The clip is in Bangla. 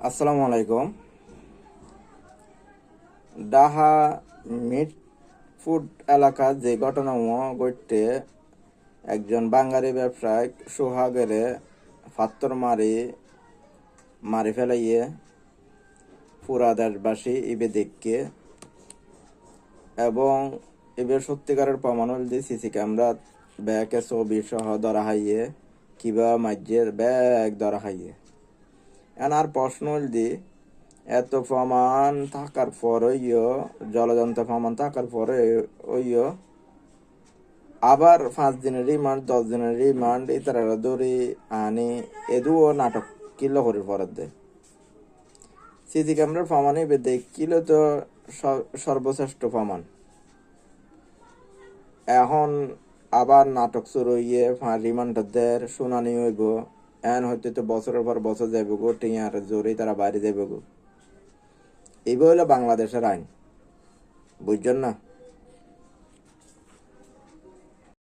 আসসালামু আলাইকুম। ডাহা মিট ফুড এলাকা যে ঘটনা ঘটতে একজন বাঙালি ব্যবসায়িক সোহাগেরে ফাত্তর মারি ফেলাইয়ে পুরা দেশবাসী ইবে দেখকে এবং এবার সত্যিকারের প্রমাণ হল যে সিসি ক্যামেরা ব্যাগে ছবি সহ ধরা হাইয়ে কিবা মাজ্যের ব্যাগ ধরা হাইয়ে আর প্রশ্ন হল যে এত প্রমাণ থাকার পরেও জলযন্ত্র প্রমাণ থাকার পরে ওইও আবার 5 দিনের রিমান্ড 10 দিনের রিমান্ড ইতারা ধরে আনি এদুও নাটক কিলো করে পরে দেয় সিসি ক্যামেরার প্রমাণ এবার দেখিলে তো সর্বশ্রেষ্ঠ প্রমাণ। এখন আবার নাটক শুরু হইয়ে রিমান্ডদের শুনানি হইব এন হইতে তো বছরের পর বছর যাইব গো টিয়ার জোরে তারা বাইরে যাইব গো। এই হলো বাংলাদেশের আইন, বুঝছেন না?